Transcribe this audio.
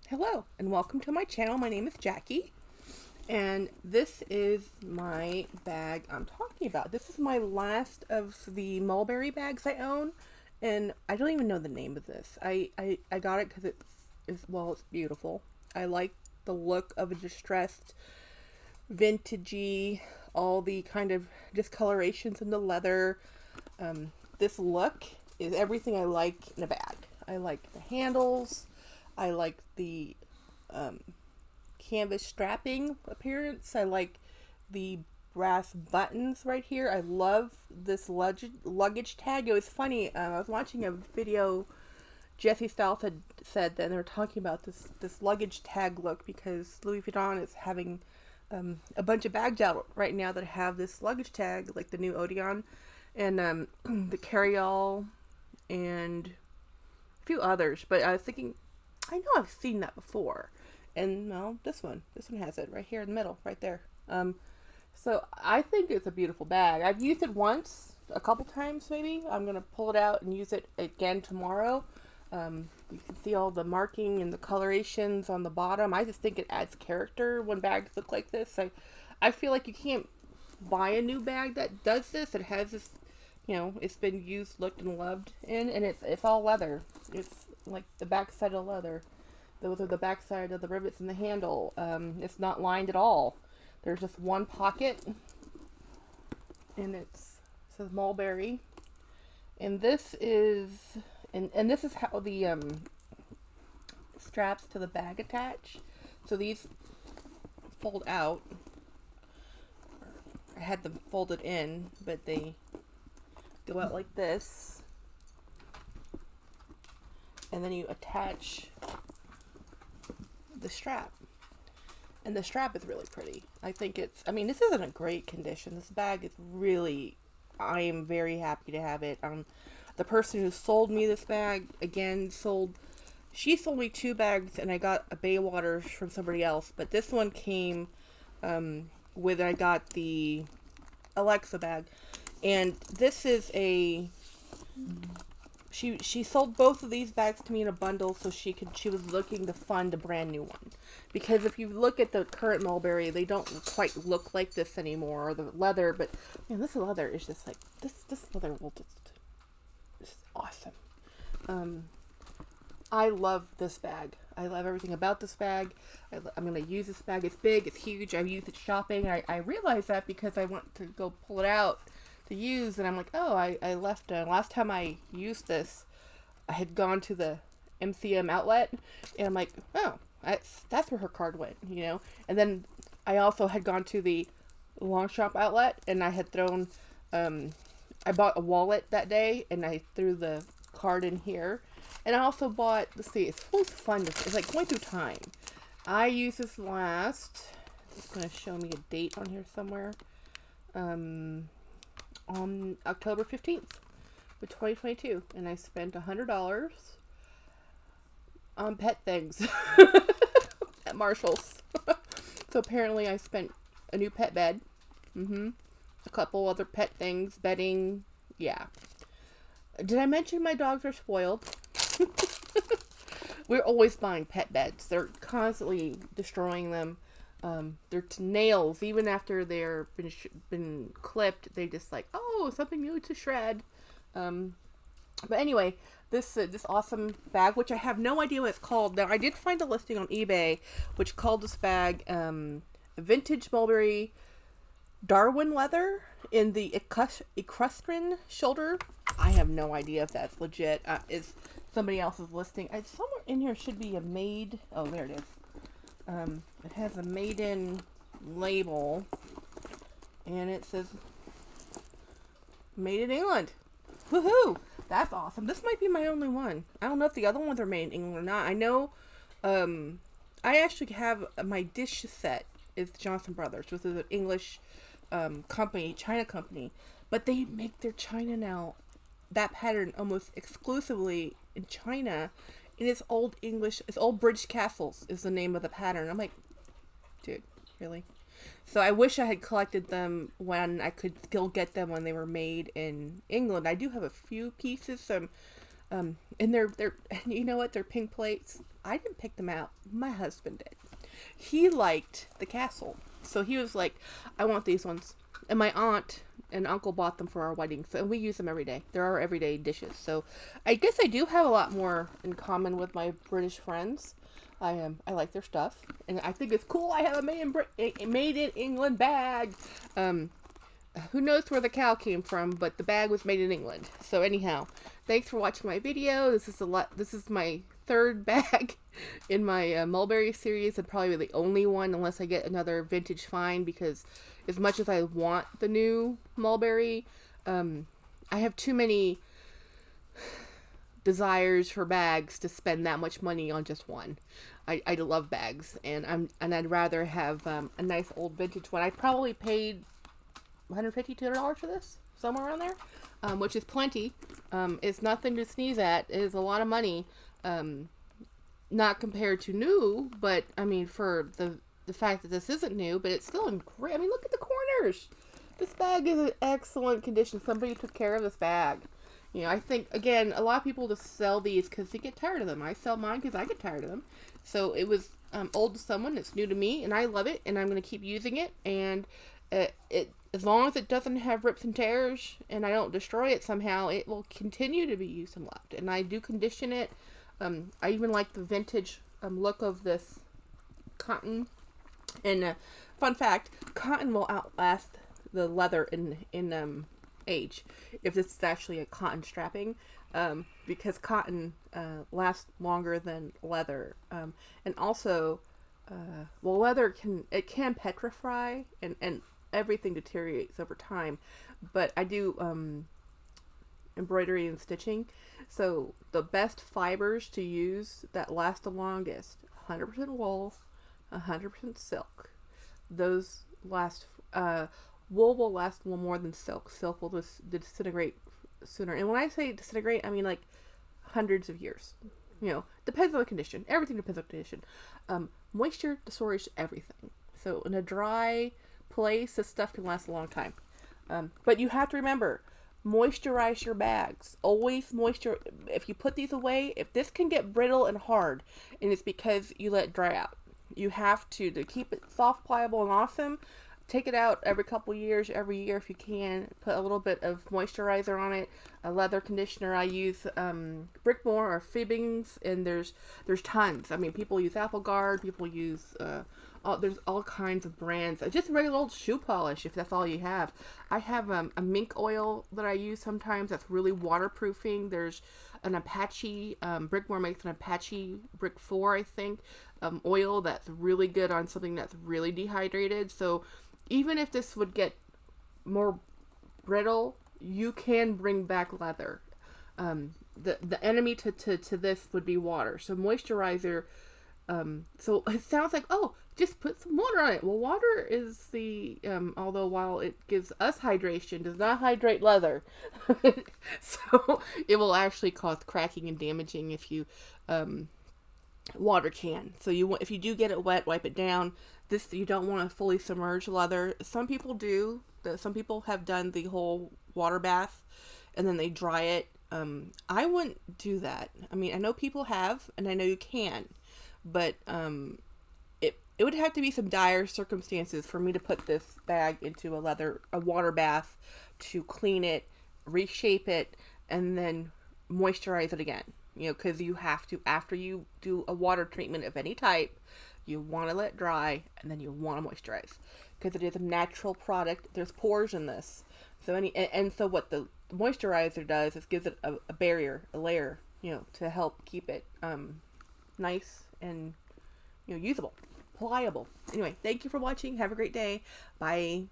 Hello and welcome to my channel. My name is Jackie and this is my bag I'm talking about. This is my last of the Mulberry bags I own, and I don't even know the name of this. I got it because it's beautiful. I like the look of a distressed, vintagey, all the kind of discolorations in the leather. This look is everything I like in a bag. I like the handles. I like the um, canvas strapping appearance. I like the brass buttons right here. I love this luggage tag. It was funny. I was watching a video. Jesse Styles had said that they were talking about this luggage tag look because Louis Vuitton is having a bunch of bags out right now that have this luggage tag, like the new Odeon and the Carryall and a few others. But I was thinking, I know I've seen that before. And no, this one has it right here in the middle, right there. So I think it's a beautiful bag. I've used it once, a couple times maybe. I'm gonna pull it out and use it again tomorrow. You can see all the marking and the colorations on the bottom. I just think it adds character when bags look like this. I feel like you can't buy a new bag that does this. It has this, it's been used, looked, and loved in, and it's all leather. It's like the backside of leather. Those are the backside of the rivets and the handle. It's not lined at all. There's just one pocket, and it says Mulberry. And this is, and this is how the straps to the bag attach. So these fold out. I had them folded in, but they go out like this. And then you attach the strap. And the strap is really pretty. I think this isn't a great condition. This bag is really, I am very happy to have it. The person who sold me this bag, again, she sold me 2 bags and I got a Baywaters from somebody else. But this one came with, I got the Alexa bag. And this is she sold both of these bags to me in a bundle so she was looking to fund a brand new one. Because if you look at the current Mulberry, they don't quite look like this anymore, or the leather, but man, this leather is just like this leather will just awesome. I love this bag. I love everything about this bag. I'm going to use this bag. It's big, it's huge. I've used it shopping. I realized that because I went to go pull it out to use, and I'm like, oh, I left. Last time I used this, I had gone to the MCM outlet, and I'm like, oh, that's where her card went, And then I also had gone to the Long Shop outlet, and I had thrown, I bought a wallet that day, and I threw the card in here. And I also bought, let's see, it's supposed to fun. It's like going through time. I used this last, it's going to show me a date on here somewhere. On October 15th of 2022. And I spent $100 on pet things at Marshall's. So apparently I spent a new pet bed. A couple other pet things, bedding. Yeah. Did I mention my dogs are spoiled? We're always buying pet beds. They're constantly destroying them. Their nails, even after they're been clipped, they just like, oh, something new to shred. But anyway, this awesome bag, which I have no idea what it's called. Now, I did find a listing on eBay, which called this bag Vintage Mulberry Darwin leather in the equestrian shoulder. I have no idea if that's legit. Is somebody else's listing? Somewhere in here should be a made. Oh, there it is. It has a made-in label, and it says made in England. Woohoo! That's awesome. This might be my only one. I don't know if the other ones are made in England or not. I know. I actually have my dish set is Johnson Brothers, which is an English company, China company, but they make their China now, that pattern almost exclusively in China, and it's old English, it's old British castles is the name of the pattern. I'm like, dude, really? So I wish I had collected them when I could still get them when they were made in England. I do have a few pieces, some And they're you know what? They're pink plates. I didn't pick them out. My husband did. He liked the castle, so he was like, "I want these ones." And my aunt and uncle bought them for our wedding, so and we use them every day. They're our everyday dishes. So I guess I do have a lot more in common with my British friends. I like their stuff, and I think it's cool. I have a made in England bag. Who knows where the cow came from, but the bag was made in England. So anyhow, thanks for watching my video. This is my third bag in my Mulberry series, and probably the only one unless I get another vintage find, because as much as I want the new Mulberry, I have too many desires for bags to spend that much money on just one. I love bags, and I'd rather have a nice old vintage one. I probably paid $150, $200 for this, somewhere around there, which is plenty. It's nothing to sneeze at. It is a lot of money, not compared to new, but I mean for the fact that this isn't new, but it's still in great. I mean, look at the corners. This bag is in excellent condition. Somebody took care of this bag. You know, I think, again, a lot of people just sell these because they get tired of them. I sell mine because I get tired of them. So it was old to someone. It's new to me, and I love it, and I'm going to keep using it. And as long as it doesn't have rips and tears, and I don't destroy it somehow, it will continue to be used and loved. And I do condition it. I even like the vintage look of this cotton. And fun fact, cotton will outlast the leather in age, if this is actually a cotton strapping, because cotton lasts longer than leather, and also well, leather can petrify, and everything deteriorates over time. But I do embroidery and stitching, so the best fibers to use that last the longest: 100% wool, 100% silk. Those last. Wool will last a little more than silk. Silk will just disintegrate sooner. And when I say disintegrate, I mean like hundreds of years. You know, depends on the condition. Everything depends on the condition. Moisture, the storage, everything. So in a dry place, this stuff can last a long time. But you have to remember, moisturize your bags. Always moisture. If you put these away, if this can get brittle and hard, and it's because you let it dry out. You have to keep it soft, pliable, and awesome. Take it out every couple years, every year if you can. Put a little bit of moisturizer on it. A leather conditioner. I use Brickmore or Fibbings, and there's tons. I mean, people use Apple Guard. People use there's all kinds of brands. Just regular old shoe polish if that's all you have. I have a mink oil that I use sometimes that's really waterproofing. There's an Apache. Brickmore makes an Apache Brick 4, I think, oil that's really good on something that's really dehydrated. So even if this would get more brittle, you can bring back leather. The enemy to this would be water. So moisturizer. So it sounds like, oh, just put some water on it. Well, water is the although while it gives us hydration, does not hydrate leather. So it will actually cause cracking and damaging if you water can. So if you do get it wet, wipe it down. This, you don't want to fully submerge leather. Some people do. Some people have done the whole water bath and then they dry it. I wouldn't do that. I mean, I know people have, and I know you can, but it would have to be some dire circumstances for me to put this bag into a water bath to clean it, reshape it, and then moisturize it again. You know, because you have to, after you do a water treatment of any type, you want to let it dry, and then you want to moisturize. Because it is a natural product. There's pores in this. So so what the moisturizer does is gives it a barrier, a layer, you know, to help keep it nice and, you know, usable, pliable. Anyway, thank you for watching. Have a great day. Bye.